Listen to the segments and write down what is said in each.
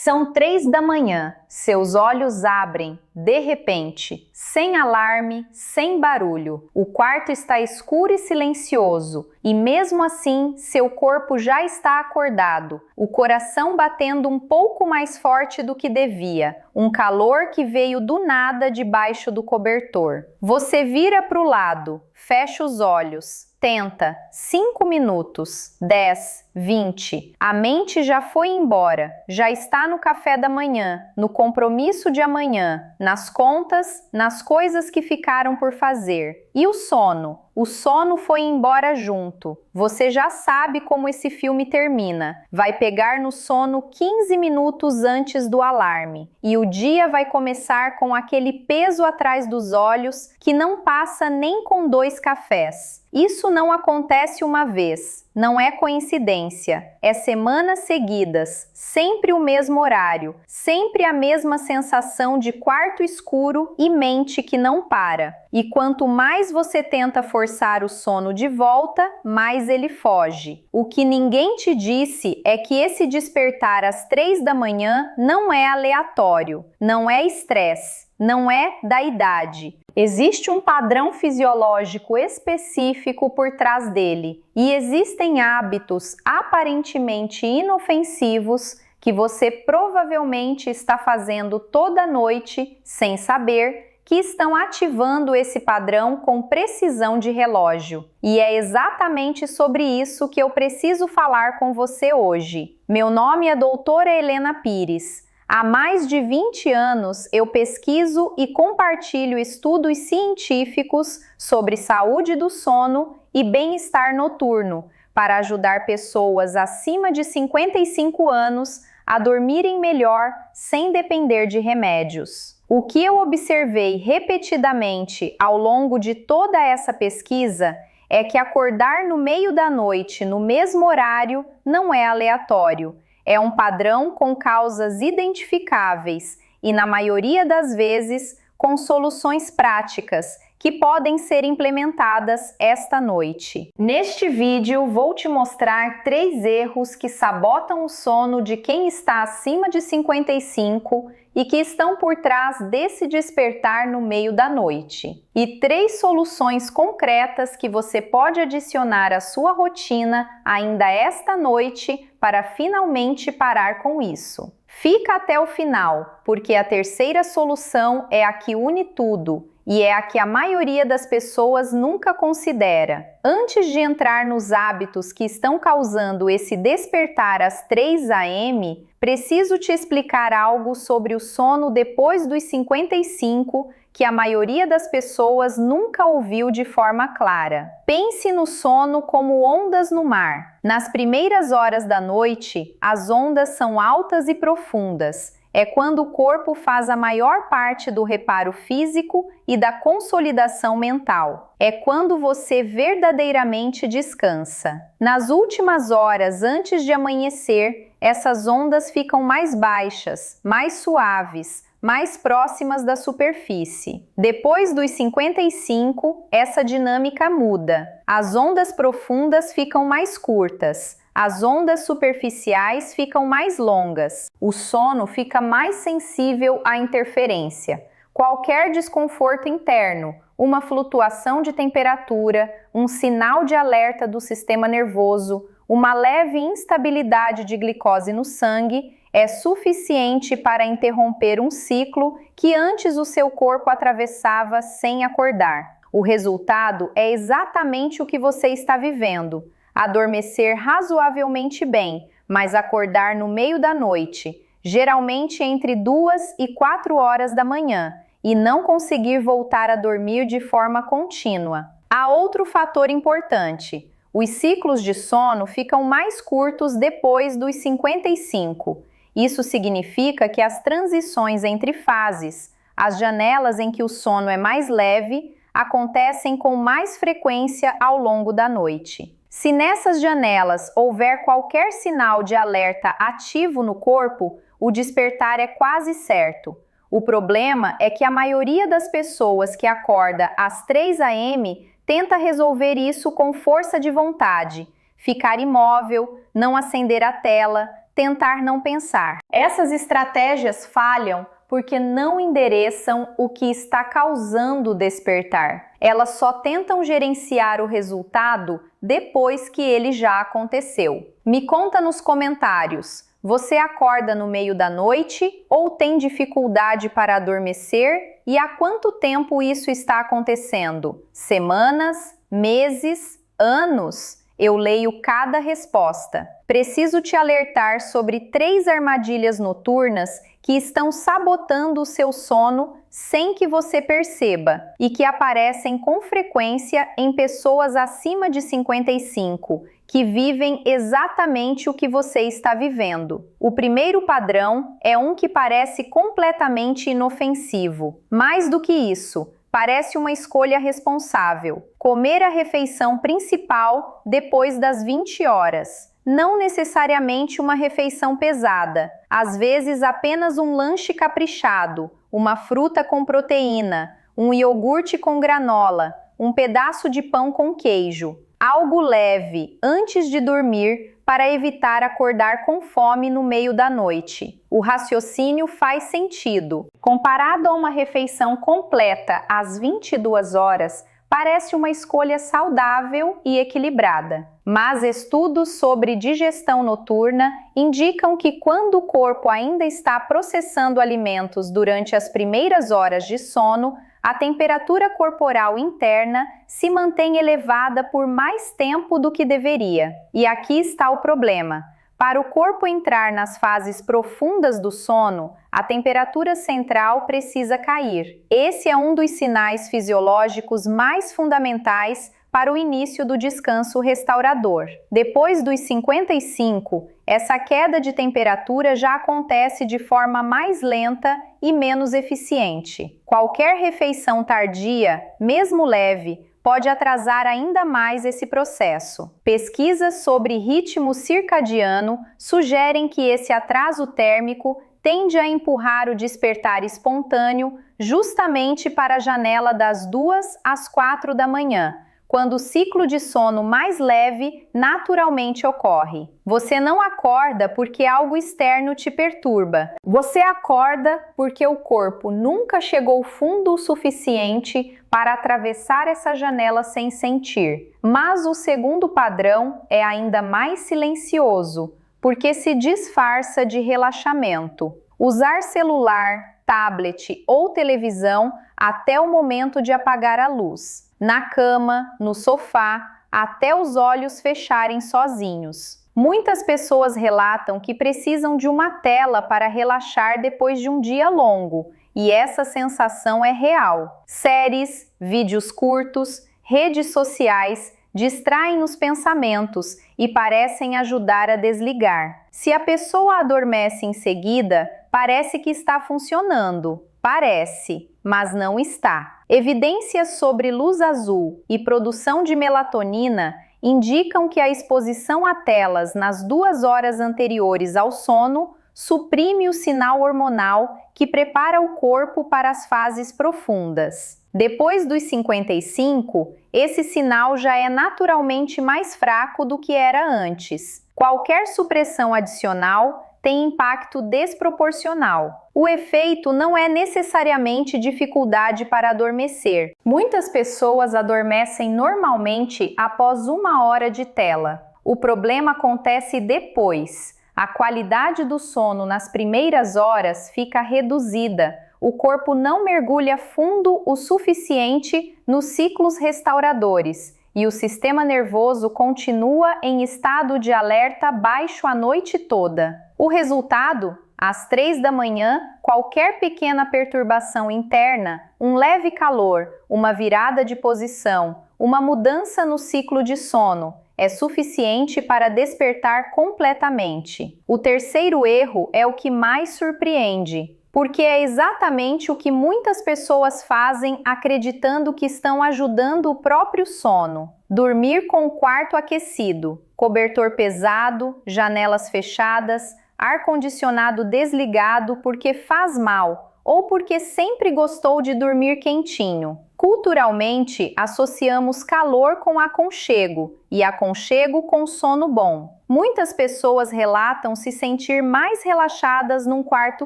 São 3 da manhã, seus olhos abrem, de repente, sem alarme, sem barulho. O quarto está escuro e silencioso, e mesmo assim, seu corpo já está acordado, o coração batendo um pouco mais forte do que devia, um calor que veio do nada debaixo do cobertor. Você vira para o lado, fecha os olhos. Tenta, 5 minutos, 10, 20. A mente já foi embora, já está no café da manhã, no compromisso de amanhã, nas contas, nas coisas que ficaram por fazer. E o sono? O sono foi embora junto. Você já sabe como esse filme termina. Vai pegar no sono 15 minutos antes do alarme. E o dia vai começar com aquele peso atrás dos olhos que não passa nem com 2 cafés. Isso não acontece uma vez, não é coincidência, é semanas seguidas, sempre o mesmo horário, sempre a mesma sensação de quarto escuro e mente que não para. E quanto mais você tenta forçar o sono de volta, mais ele foge. O que ninguém te disse é que esse despertar às 3 da manhã não é aleatório, não é estresse, não é da idade. Existe um padrão fisiológico específico por trás dele e existem hábitos aparentemente inofensivos que você provavelmente está fazendo toda noite sem saber que estão ativando esse padrão com precisão de relógio. E é exatamente sobre isso que eu preciso falar com você hoje. Meu nome é doutora Helena Pires. Há mais de 20 anos eu pesquiso e compartilho estudos científicos sobre saúde do sono e bem-estar noturno para ajudar pessoas acima de 55 anos a dormirem melhor sem depender de remédios. O que eu observei repetidamente ao longo de toda essa pesquisa é que acordar no meio da noite no mesmo horário não é aleatório. É um padrão com causas identificáveis e, na maioria das vezes, com soluções práticas que podem ser implementadas esta noite. Neste vídeo, vou te mostrar 3 erros que sabotam o sono de quem está acima de 55 e que estão por trás desse despertar no meio da noite. E 3 soluções concretas que você pode adicionar à sua rotina ainda esta noite para finalmente parar com isso. Fica até o final, porque a terceira solução é a que une tudo e é a que a maioria das pessoas nunca considera. Antes de entrar nos hábitos que estão causando esse despertar às 3 am, preciso te explicar algo sobre o sono depois dos 55 que a maioria das pessoas nunca ouviu de forma clara. Pense no sono como ondas no mar. Nas primeiras horas da noite, as ondas são altas e profundas. É quando o corpo faz a maior parte do reparo físico e da consolidação mental. É quando você verdadeiramente descansa. Nas últimas horas antes de amanhecer, essas ondas ficam mais baixas, mais suaves, mais próximas da superfície. Depois dos 55, essa dinâmica muda. As ondas profundas ficam mais curtas. As ondas superficiais ficam mais longas. O sono fica mais sensível à interferência. Qualquer desconforto interno, uma flutuação de temperatura, um sinal de alerta do sistema nervoso, uma leve instabilidade de glicose no sangue é suficiente para interromper um ciclo que antes o seu corpo atravessava sem acordar. O resultado é exatamente o que você está vivendo. Adormecer razoavelmente bem, mas acordar no meio da noite, geralmente entre 2 e 4 horas da manhã, e não conseguir voltar a dormir de forma contínua. Há outro fator importante. Os ciclos de sono ficam mais curtos depois dos 55. Isso significa que as transições entre fases, as janelas em que o sono é mais leve, acontecem com mais frequência ao longo da noite. Se nessas janelas houver qualquer sinal de alerta ativo no corpo, o despertar é quase certo. O problema é que a maioria das pessoas que acorda às 3 am tenta resolver isso com força de vontade, ficar imóvel, não acender a tela, tentar não pensar. Essas estratégias falham porque não endereçam o que está causando o despertar. Elas só tentam gerenciar o resultado depois que ele já aconteceu. Me conta nos comentários, você acorda no meio da noite ou tem dificuldade para adormecer? E há quanto tempo isso está acontecendo? Semanas? Meses? Anos? Eu leio cada resposta. Preciso te alertar sobre 3 armadilhas noturnas que estão sabotando o seu sono sem que você perceba e que aparecem com frequência em pessoas acima de 55, que vivem exatamente o que você está vivendo. O primeiro padrão é um que parece completamente inofensivo. Mais do que isso, parece uma escolha responsável. Comer a refeição principal depois das 20 horas. Não necessariamente uma refeição pesada, às vezes apenas um lanche caprichado, uma fruta com proteína, um iogurte com granola, um pedaço de pão com queijo. Algo leve antes de dormir para evitar acordar com fome no meio da noite. O raciocínio faz sentido. Comparado a uma refeição completa às 22 horas, parece uma escolha saudável e equilibrada. Mas estudos sobre digestão noturna indicam que quando o corpo ainda está processando alimentos durante as primeiras horas de sono, a temperatura corporal interna se mantém elevada por mais tempo do que deveria. E aqui está o problema. Para o corpo entrar nas fases profundas do sono, a temperatura central precisa cair. Esse é um dos sinais fisiológicos mais fundamentais para o início do descanso restaurador. Depois dos 55, essa queda de temperatura já acontece de forma mais lenta e menos eficiente. Qualquer refeição tardia, mesmo leve, pode atrasar ainda mais esse processo. Pesquisas sobre ritmo circadiano sugerem que esse atraso térmico tende a empurrar o despertar espontâneo justamente para a janela das 2 às 4 da manhã, quando o ciclo de sono mais leve naturalmente ocorre. Você não acorda porque algo externo te perturba. Você acorda porque o corpo nunca chegou fundo o suficiente para atravessar essa janela sem sentir. Mas o segundo padrão é ainda mais silencioso, porque se disfarça de relaxamento. Usar celular, tablet ou televisão até o momento de apagar a luz. Na cama, no sofá, até os olhos fecharem sozinhos. Muitas pessoas relatam que precisam de uma tela para relaxar depois de um dia longo, e essa sensação é real. Séries, vídeos curtos, redes sociais distraem os pensamentos e parecem ajudar a desligar. Se a pessoa adormece em seguida, parece que está funcionando. Parece, mas não está. Evidências sobre luz azul e produção de melatonina indicam que a exposição a telas nas 2 horas anteriores ao sono suprime o sinal hormonal que prepara o corpo para as fases profundas. Depois dos 55, esse sinal já é naturalmente mais fraco do que era antes. Qualquer supressão adicional tem impacto desproporcional. O efeito não é necessariamente dificuldade para adormecer. Muitas pessoas adormecem normalmente após 1 hora de tela. O problema acontece depois. A qualidade do sono nas primeiras horas fica reduzida. O corpo não mergulha fundo o suficiente nos ciclos restauradores e o sistema nervoso continua em estado de alerta baixo a noite toda. O resultado? Às 3 da manhã, qualquer pequena perturbação interna, um leve calor, uma virada de posição, uma mudança no ciclo de sono, é suficiente para despertar completamente. O terceiro erro é o que mais surpreende, porque é exatamente o que muitas pessoas fazem acreditando que estão ajudando o próprio sono. Dormir com o quarto aquecido, cobertor pesado, janelas fechadas, ar-condicionado desligado porque faz mal ou porque sempre gostou de dormir quentinho. Culturalmente, associamos calor com aconchego e aconchego com sono bom. Muitas pessoas relatam se sentir mais relaxadas num quarto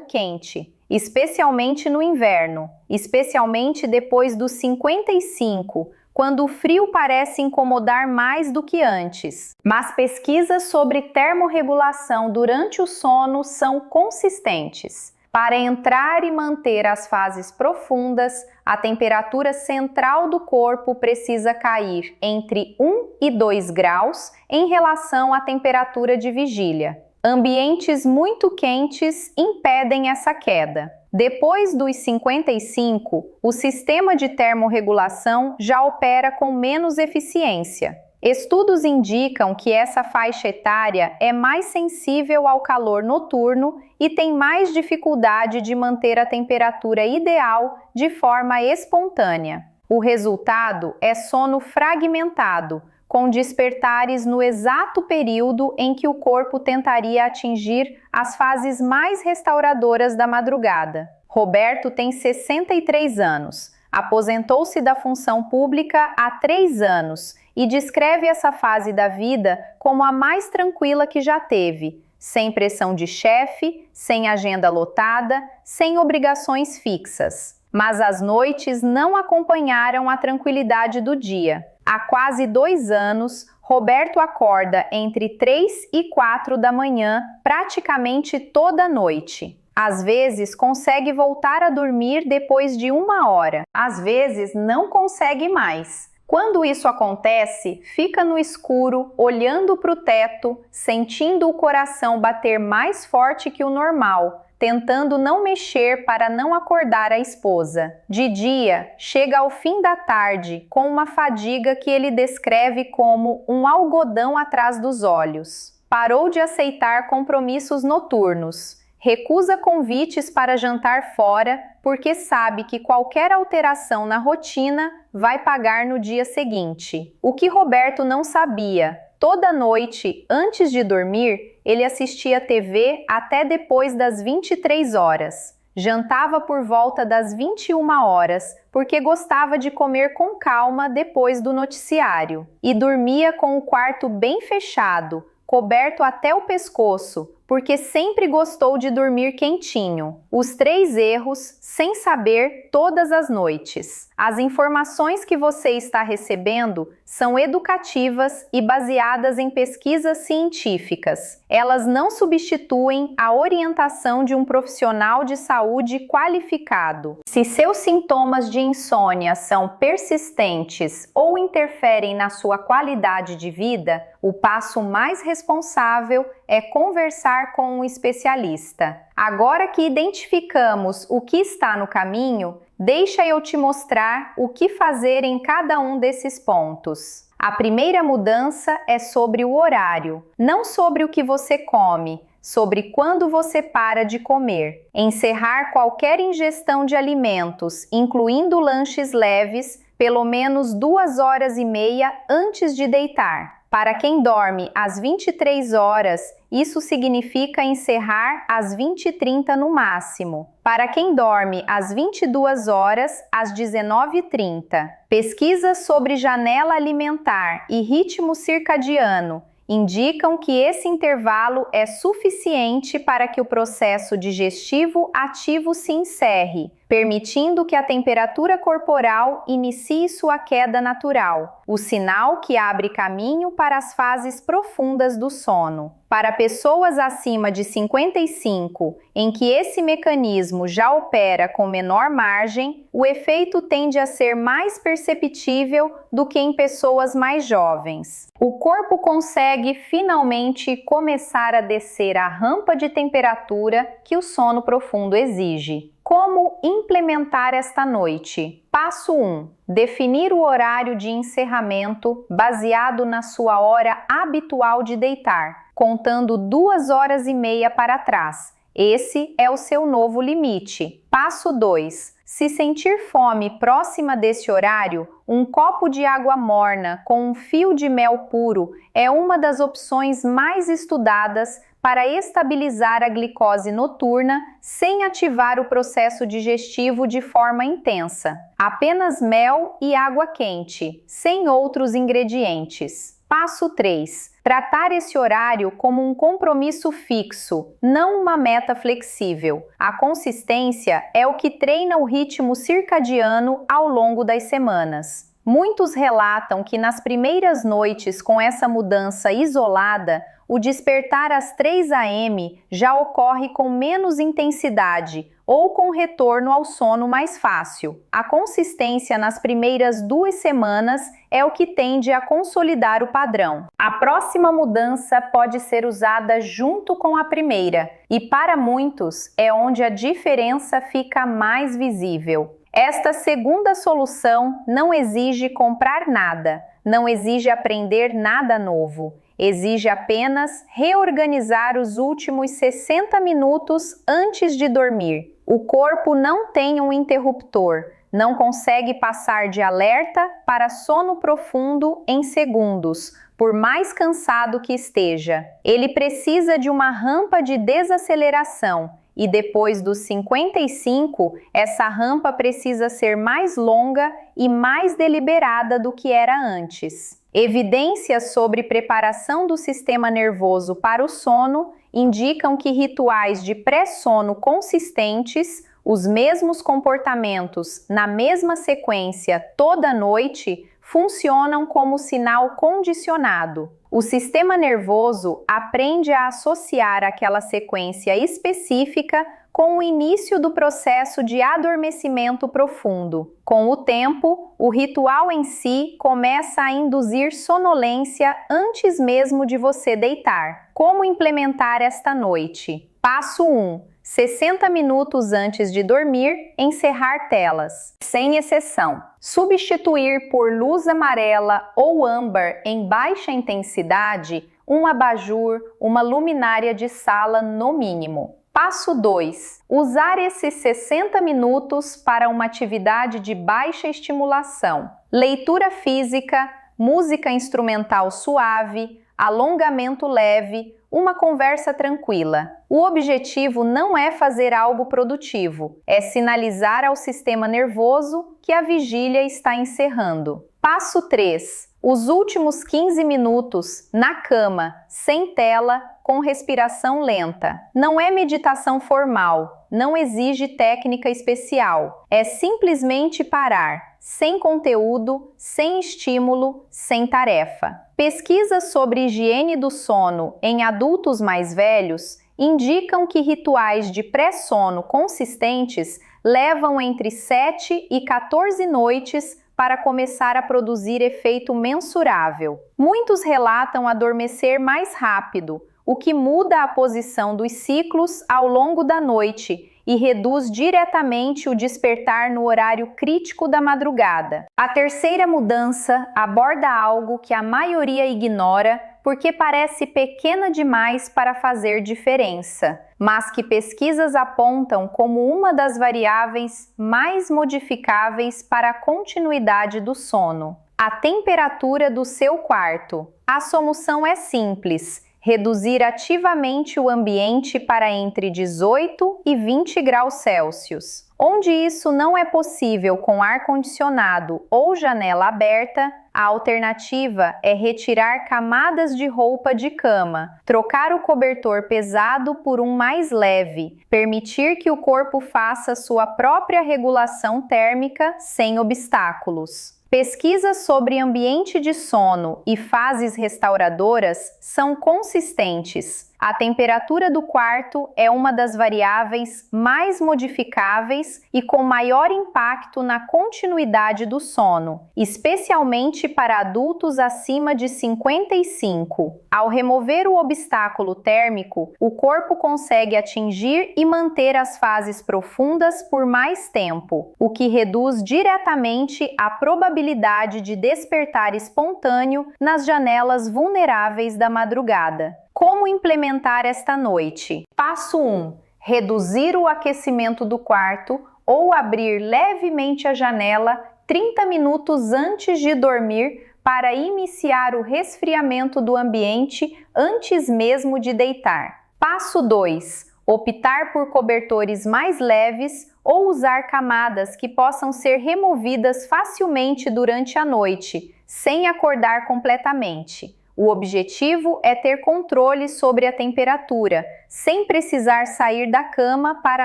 quente, especialmente no inverno, especialmente depois dos 55, quando o frio parece incomodar mais do que antes. Mas pesquisas sobre termorregulação durante o sono são consistentes. Para entrar e manter as fases profundas, a temperatura central do corpo precisa cair entre 1 e 2 graus em relação à temperatura de vigília. Ambientes muito quentes impedem essa queda. Depois dos 55, o sistema de termorregulação já opera com menos eficiência. Estudos indicam que essa faixa etária é mais sensível ao calor noturno e tem mais dificuldade de manter a temperatura ideal de forma espontânea. O resultado é sono fragmentado, com despertares no exato período em que o corpo tentaria atingir as fases mais restauradoras da madrugada. Roberto tem 63 anos, aposentou-se da função pública há 3 anos e descreve essa fase da vida como a mais tranquila que já teve, sem pressão de chefe, sem agenda lotada, sem obrigações fixas. Mas as noites não acompanharam a tranquilidade do dia. Há quase 2 anos, Roberto acorda entre 3 e 4 da manhã, praticamente toda noite. Às vezes consegue voltar a dormir depois de 1 hora, às vezes não consegue mais. Quando isso acontece, fica no escuro, olhando para o teto, sentindo o coração bater mais forte que o normal, tentando não mexer para não acordar a esposa. De dia, chega ao fim da tarde com uma fadiga que ele descreve como um algodão atrás dos olhos. Parou de aceitar compromissos noturnos. Recusa convites para jantar fora porque sabe que qualquer alteração na rotina vai pagar no dia seguinte. O que Roberto não sabia, toda noite, antes de dormir, ele assistia TV até depois das 23 horas. Jantava por volta das 21 horas, porque gostava de comer com calma depois do noticiário. E dormia com o quarto bem fechado, coberto até o pescoço, porque sempre gostou de dormir quentinho. Os 3 erros, sem saber, todas as noites. As informações que você está recebendo são educativas e baseadas em pesquisas científicas. Elas não substituem a orientação de um profissional de saúde qualificado. Se seus sintomas de insônia são persistentes ou interferem na sua qualidade de vida, o passo mais responsável é conversar com um especialista. Agora que identificamos o que está no caminho, deixa eu te mostrar o que fazer em cada um desses pontos. A primeira mudança é sobre o horário, não sobre o que você come, sobre quando você para de comer. Encerrar qualquer ingestão de alimentos, incluindo lanches leves, pelo menos 2 horas e meia antes de deitar. Para quem dorme às 23 horas, isso significa encerrar às 20h30 no máximo. Para quem dorme às 22 horas, às 19h30. Pesquisas sobre janela alimentar e ritmo circadiano indicam que esse intervalo é suficiente para que o processo digestivo ativo se encerre, permitindo que a temperatura corporal inicie sua queda natural, o sinal que abre caminho para as fases profundas do sono. Para pessoas acima de 55, em que esse mecanismo já opera com menor margem, o efeito tende a ser mais perceptível do que em pessoas mais jovens. O corpo consegue finalmente começar a descer a rampa de temperatura que o sono profundo exige. Como implementar esta noite? Passo 1. Definir o horário de encerramento baseado na sua hora habitual de deitar, contando 2 horas e meia para trás. Esse é o seu novo limite. Passo 2. Se sentir fome próxima desse horário, um copo de água morna com um fio de mel puro é uma das opções mais estudadas para estabilizar a glicose noturna sem ativar o processo digestivo de forma intensa. Apenas mel e água quente, sem outros ingredientes. Passo 3. Tratar esse horário como um compromisso fixo, não uma meta flexível. A consistência é o que treina o ritmo circadiano ao longo das semanas. Muitos relatam que nas primeiras noites com essa mudança isolada, o despertar às 3 am já ocorre com menos intensidade ou com retorno ao sono mais fácil. A consistência nas primeiras 2 semanas é o que tende a consolidar o padrão. A próxima mudança pode ser usada junto com a primeira, e para muitos é onde a diferença fica mais visível. Esta segunda solução não exige comprar nada, não exige aprender nada novo. Exige apenas reorganizar os últimos 60 minutos antes de dormir. O corpo não tem um interruptor, não consegue passar de alerta para sono profundo em segundos, por mais cansado que esteja. Ele precisa de uma rampa de desaceleração. E depois dos 55, essa rampa precisa ser mais longa e mais deliberada do que era antes. Evidências sobre preparação do sistema nervoso para o sono indicam que rituais de pré-sono consistentes, os mesmos comportamentos na mesma sequência toda noite, funcionam como sinal condicionado. O sistema nervoso aprende a associar aquela sequência específica com o início do processo de adormecimento profundo. Com o tempo, o ritual em si começa a induzir sonolência antes mesmo de você deitar. Como implementar esta noite? Passo 1. 60 minutos antes de dormir, encerrar telas. Sem exceção. Substituir por luz amarela ou âmbar em baixa intensidade um abajur, uma luminária de sala no mínimo. Passo 2. Usar esses 60 minutos para uma atividade de baixa estimulação. Leitura física, música instrumental suave, alongamento leve, uma conversa tranquila. O objetivo não é fazer algo produtivo, é sinalizar ao sistema nervoso que a vigília está encerrando. Passo 3. Os últimos 15 minutos na cama, sem tela, com respiração lenta. Não é meditação formal, não exige técnica especial. É simplesmente parar, sem conteúdo, sem estímulo, sem tarefa. Pesquisas sobre higiene do sono em adultos mais velhos indicam que rituais de pré-sono consistentes levam entre 7 e 14 noites para começar a produzir efeito mensurável. Muitos relatam adormecer mais rápido, o que muda a posição dos ciclos ao longo da noite e reduz diretamente o despertar no horário crítico da madrugada. A terceira mudança aborda algo que a maioria ignora porque parece pequena demais para fazer diferença, mas que pesquisas apontam como uma das variáveis mais modificáveis para a continuidade do sono. A temperatura do seu quarto. A solução é simples: reduzir ativamente o ambiente para entre 18 e 20 graus Celsius. Onde isso não é possível com ar-condicionado ou janela aberta, a alternativa é retirar camadas de roupa de cama, trocar o cobertor pesado por um mais leve, permitir que o corpo faça sua própria regulação térmica sem obstáculos. Pesquisas sobre ambiente de sono e fases restauradoras são consistentes. A temperatura do quarto é uma das variáveis mais modificáveis e com maior impacto na continuidade do sono, especialmente para adultos acima de 55. Ao remover o obstáculo térmico, o corpo consegue atingir e manter as fases profundas por mais tempo, o que reduz diretamente a probabilidade de despertar espontâneo nas janelas vulneráveis da madrugada. Como implementar esta noite? Passo 1. Reduzir o aquecimento do quarto ou abrir levemente a janela 30 minutos antes de dormir para iniciar o resfriamento do ambiente antes mesmo de deitar. Passo 2. Optar por cobertores mais leves ou usar camadas que possam ser removidas facilmente durante a noite, sem acordar completamente. O objetivo é ter controle sobre a temperatura, sem precisar sair da cama para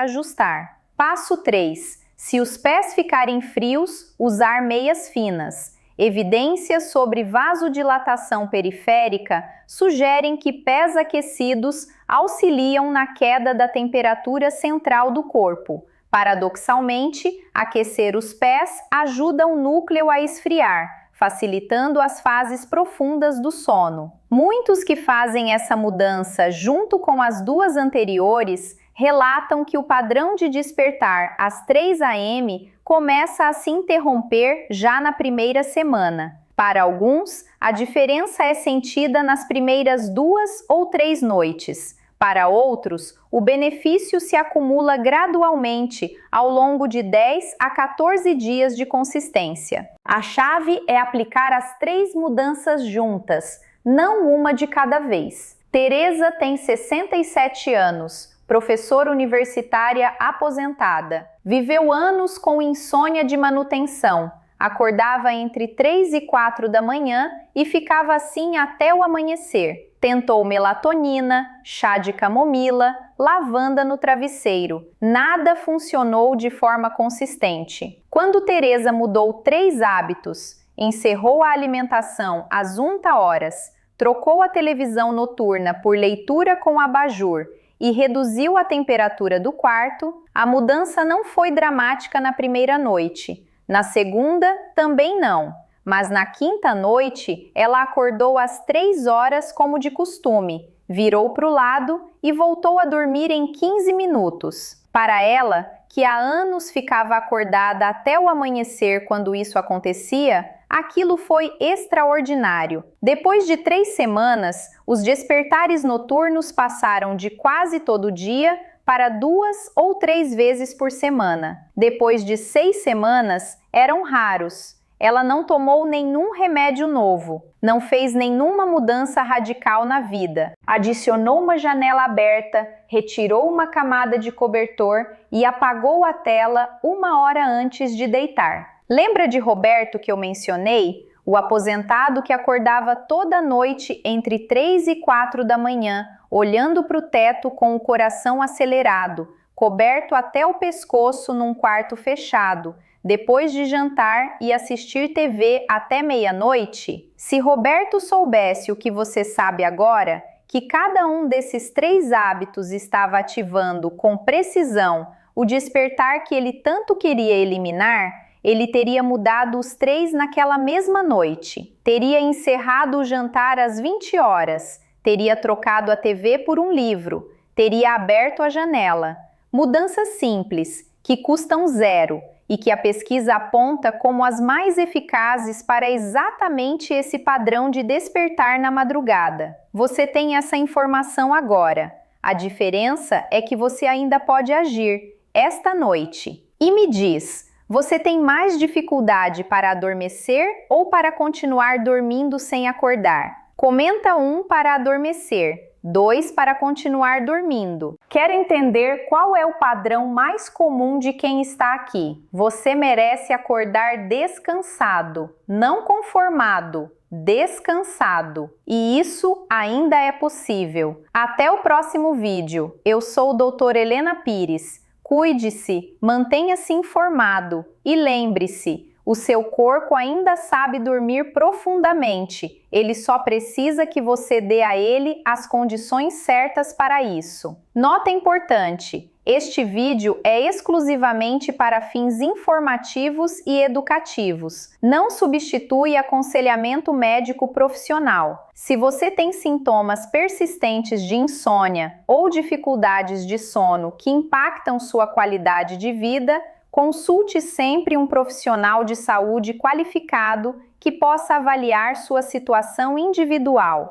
ajustar. Passo 3. Se os pés ficarem frios, usar meias finas. Evidências sobre vasodilatação periférica sugerem que pés aquecidos auxiliam na queda da temperatura central do corpo. Paradoxalmente, aquecer os pés ajuda o núcleo a esfriar, facilitando as fases profundas do sono. Muitos que fazem essa mudança junto com as duas anteriores relatam que o padrão de despertar às 3 am começa a se interromper já na primeira semana. Para alguns, a diferença é sentida nas primeiras 2 ou 3 noites. Para outros, o benefício se acumula gradualmente ao longo de 10 a 14 dias de consistência. A chave é aplicar as 3 mudanças juntas, não uma de cada vez. Teresa tem 67 anos. Professora universitária aposentada. Viveu anos com insônia de manutenção. Acordava entre 3 e 4 da manhã e ficava assim até o amanhecer. Tentou melatonina, chá de camomila, lavanda no travesseiro. Nada funcionou de forma consistente. Quando Teresa mudou 3 hábitos, encerrou a alimentação às unta horas, trocou a televisão noturna por leitura com abajur e reduziu a temperatura do quarto, a mudança não foi dramática na primeira noite. Na segunda, também não. Mas na quinta noite, ela acordou às 3 horas como de costume, virou para o lado e voltou a dormir em 15 minutos. Para ela, que há anos ficava acordada até o amanhecer quando isso acontecia, aquilo foi extraordinário. Depois de 3 semanas, os despertares noturnos passaram de quase todo dia para 2 ou 3 vezes por semana. Depois de 6 semanas, eram raros. Ela não tomou nenhum remédio novo, não fez nenhuma mudança radical na vida. Adicionou uma janela aberta, retirou uma camada de cobertor e apagou a tela 1 hora antes de deitar. Lembra de Roberto que eu mencionei? O aposentado que acordava toda noite entre 3 e 4 da manhã, olhando para o teto com o coração acelerado, coberto até o pescoço num quarto fechado, depois de jantar e assistir TV até meia-noite? Se Roberto soubesse o que você sabe agora, que cada um desses 3 hábitos estava ativando com precisão o despertar que ele tanto queria eliminar, ele teria mudado os 3 naquela mesma noite. Teria encerrado o jantar às 20 horas, teria trocado a TV por um livro, teria aberto a janela. Mudanças simples, que custam 0 e que a pesquisa aponta como as mais eficazes para exatamente esse padrão de despertar na madrugada. Você tem essa informação agora. A diferença é que você ainda pode agir esta noite. E me diz, você tem mais dificuldade para adormecer ou para continuar dormindo sem acordar? Comenta 1 para adormecer, 2 para continuar dormindo. Quer entender qual é o padrão mais comum de quem está aqui? Você merece acordar descansado, não conformado, descansado. E isso ainda é possível. Até o próximo vídeo. Eu sou doutora Helena Pires. Cuide-se, mantenha-se informado e lembre-se, o seu corpo ainda sabe dormir profundamente, ele só precisa que você dê a ele as condições certas para isso. Nota importante: este vídeo é exclusivamente para fins informativos e educativos. Não substitui aconselhamento médico profissional. Se você tem sintomas persistentes de insônia ou dificuldades de sono que impactam sua qualidade de vida, consulte sempre um profissional de saúde qualificado que possa avaliar sua situação individual.